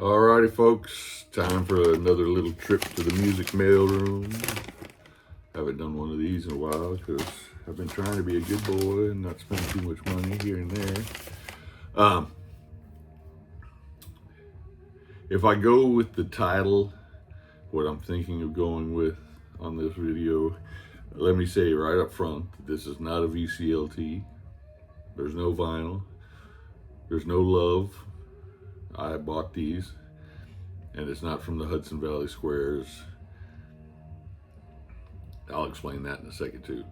Alrighty, folks, time for another little trip to the music mailroom. Haven't done one of these in a while because I've been trying to be a good boy and not spend too much money here and there. If I go with the title, what I'm thinking of going with on this video, let me say right up front, this is not a VCLT. There's no vinyl. There's no love. I bought these, and it's not from the Hudson Valley Squares. I'll explain that in a second too.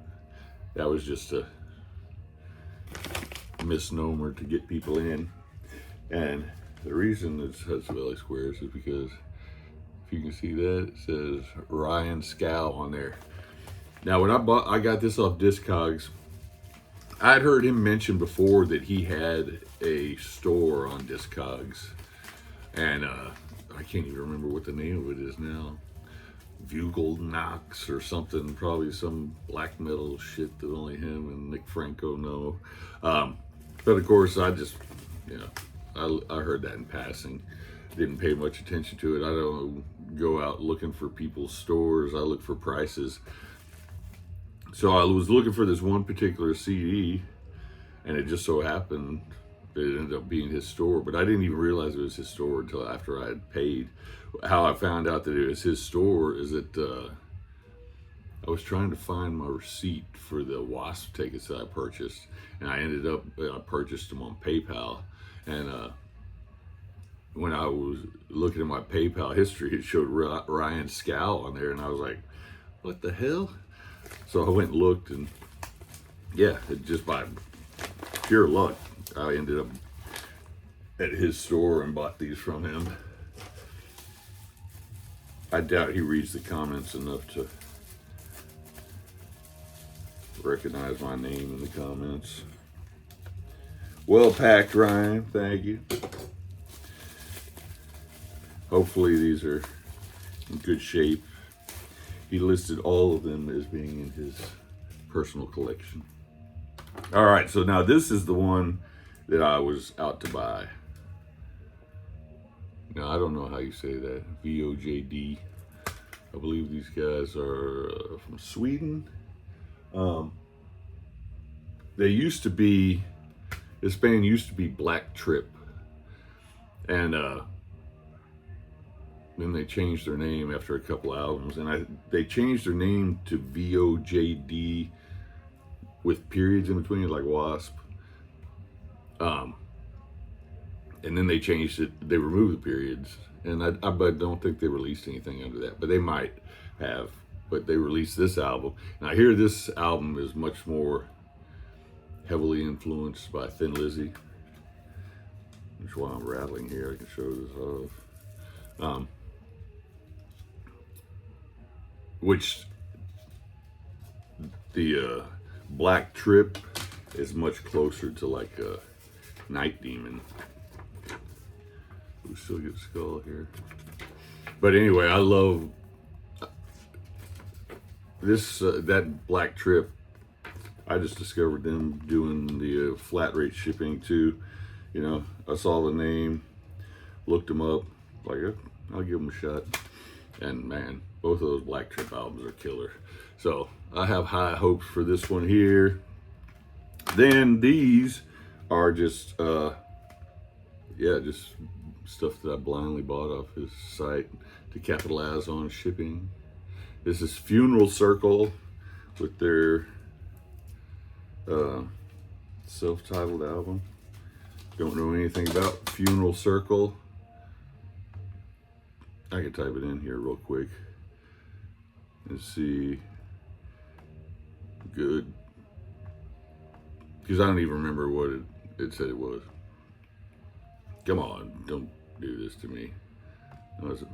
That was just a misnomer to get people in. And the reason it's Hudson Valley Squares is because, if you can see that, it says Ryan Scow on there. Now, when I got this off Discogs, I'd heard him mention before that he had a store on Discogs, and I can't even remember what the name of it is now. Bugle Knox or something, probably some black metal shit that only him and Nick Franco know. But of course, I just, I heard that in passing. Didn't pay much attention to it. I don't go out looking for people's stores. I look for prices. So I was looking for this one particular CD, and it just so happened that it ended up being his store. But I didn't even realize it was his store until after I had paid. How I found out that it was his store is that I was trying to find my receipt for the Wasp tickets that I purchased, and I ended up, I purchased them on PayPal. And when I was looking at my PayPal history, it showed Ryan Scow on there, and I was like, what the hell? So I went and looked, and yeah, just by pure luck, I ended up at his store and bought these from him. I doubt he reads the comments enough to recognize my name in the comments. Well packed, Ryan, thank you. Hopefully these are in good shape. He listed all of them as being in his personal collection. All right, so now this is the one that I was out to buy. Now, I don't know how you say that. VOJD. I believe these guys are from Sweden. They used to be, this band used to be Black Trip. And then they changed their name after a couple albums, and they changed their name to VOJD with periods in between, like Wasp. And then they changed it, they removed the periods, and I don't think they released anything under that, but they might have. But they released this album. Now, here, this album is much more heavily influenced by Thin Lizzy. Which, while I'm rattling here, I can show this off. Which the Black Trip is much closer to like a Night Demon. We still get Skull here. But anyway, I love this, that Black Trip. I just discovered them doing the flat rate shipping too. You know, I saw the name, looked them up, like, I'll give them a shot. And man, both of those Black Trip albums are killer. So I have high hopes for this one here. Then these are just, just stuff that I blindly bought off his site to capitalize on shipping. This is Funeral Circle with their self-titled album. Don't know anything about Funeral Circle. I can type it in here real quick and see. Good. Because I don't even remember what it said it was. Come on, don't do this to me. No, is it?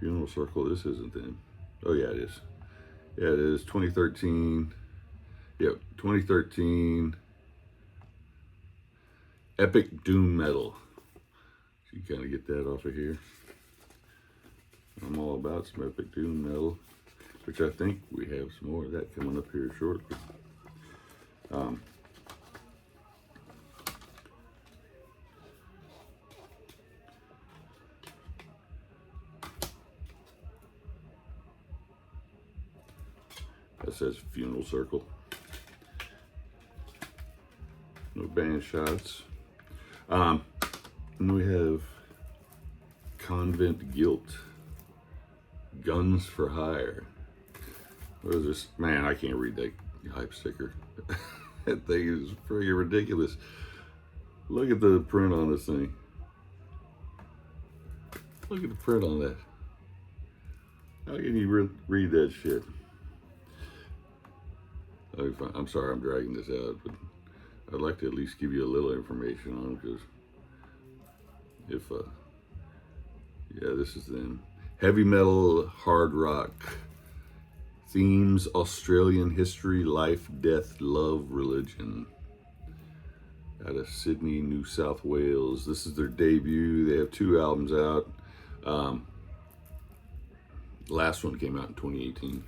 Funeral Circle, this isn't them. Oh yeah, it is. Yeah, it is 2013. Yep, 2013. Epic Doom Metal. So you kind of get that off of here. I'm all about some Epic Doom Metal, which I think we have some more of that coming up here shortly. That says Funeral Circle. No band shots. And we have Convent Guilt. Guns for Hire. What is this? Man, I can't read that hype sticker. That thing is freaking ridiculous. Look at the print on this thing. Look at the print on that. How can you read that shit? I'm sorry I'm dragging this out, but I'd like to at least give you a little information on it, because if, yeah, this is them. Heavy metal, hard rock, themes, Australian history, life, death, love, religion. Out of Sydney, New South Wales. This is their debut. They have 2 albums out. Last one came out in 2018.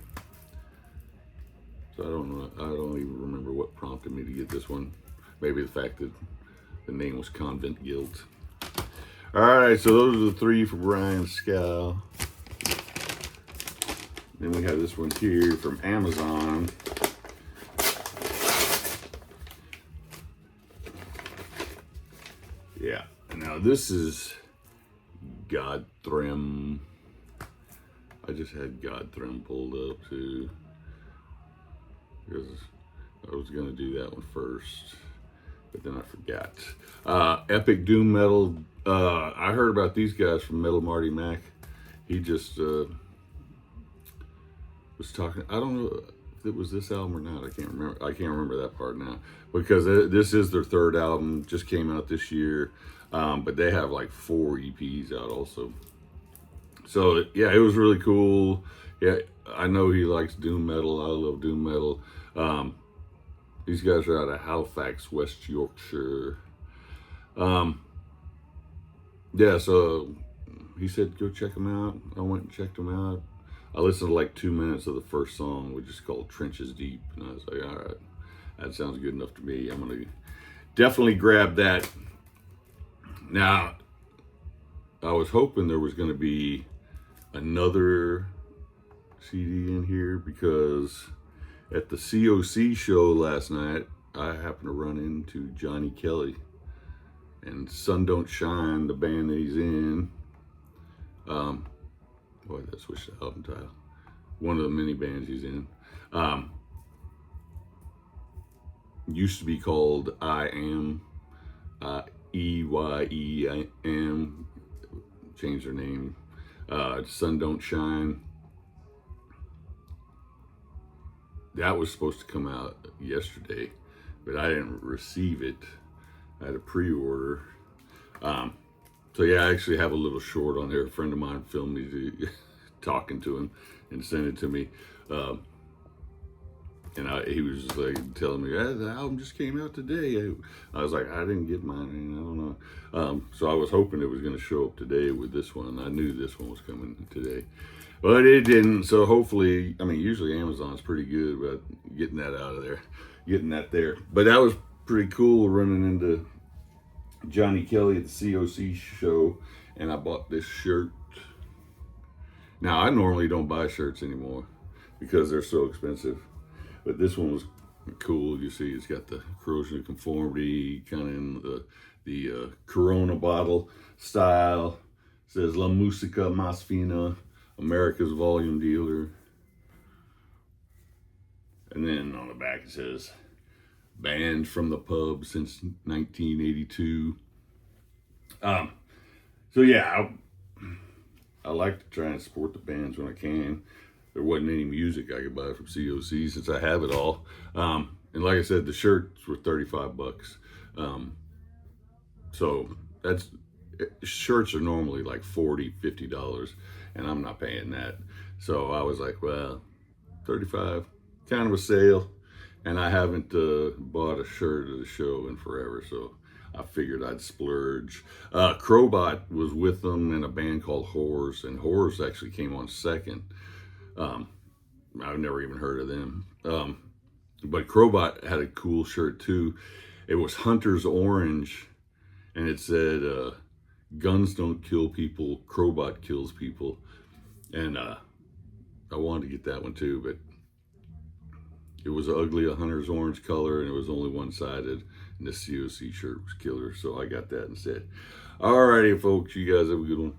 So I don't know. I don't even remember what prompted me to get this one. Maybe the fact that the name was Convent Guilt. All right, so those are the 3 from Ryan Scow. Then we have this one here from Amazon. Yeah, now this is Godthrymm. I just had Godthrymm pulled up too, because I was gonna do that one first, but then I forgot. Epic Doom Metal. I heard about these guys from Metal Marty Mac. He just was talking. I don't know if it was this album or not. I can't remember. I can't remember that part now, because this is their 3rd album. Just came out this year, but they have like 4 EPs out also. So yeah, it was really cool. Yeah, I know he likes doom metal. I love doom metal. These guys are out of Halifax, West Yorkshire. Yeah, so he said go check them out. I went and checked them out. I listened to like 2 minutes of the first song, which is called Trenches Deep, and I was like, all right, that sounds good enough to me. I'm gonna definitely grab that. Now, I was hoping there was gonna be another CD in here, because at the COC show last night, I happened to run into Johnny Kelly, and Sun Don't Shine, the band that he's in. Boy, that switched the album title. One of the many bands he's in. Used to be called I Am, EYEM. Changed their name. Sun Don't Shine. That was supposed to come out yesterday, but I didn't receive it. I had a pre-order. So yeah, I actually have a little short on there. A friend of mine filmed me talking to him and sent it to me. And he was like telling me, the album just came out today. I was like, I didn't get mine. I don't know. So I was hoping it was going to show up today with this one. I knew this one was coming today, but it didn't. So hopefully, I mean, usually Amazon's pretty good about getting that out of there, getting that there. But that was pretty cool, running into Johnny Kelly at the COC show, and I bought this shirt. Now, I normally don't buy shirts anymore because they're so expensive, but this one was cool. You see, it's got the corrosion of conformity, kind of in the Corona bottle style. It says La Musica Más Fina, America's volume dealer. And then on the back it says, banned from the pub since 1982. So yeah, I like to try and support the bands when I can. There wasn't any music I could buy from COC since I have it all. And like I said, the shirts were $35. So shirts are normally like $40, $50, and I'm not paying that. So I was like, well, 35, kind of a sale. And I haven't bought a shirt at a show in forever, so I figured I'd splurge. Crowbot was with them in a band called Whores, and Whores actually came on second. I've never even heard of them. But Crowbot had a cool shirt too. It was Hunter's Orange, and it said, guns don't kill people, Crowbot kills people. And I wanted to get that one too, but It was ugly, a hunter's orange color, and it was only one-sided. And the COC shirt was killer, so I got that instead. Alrighty, folks, you guys have a good one.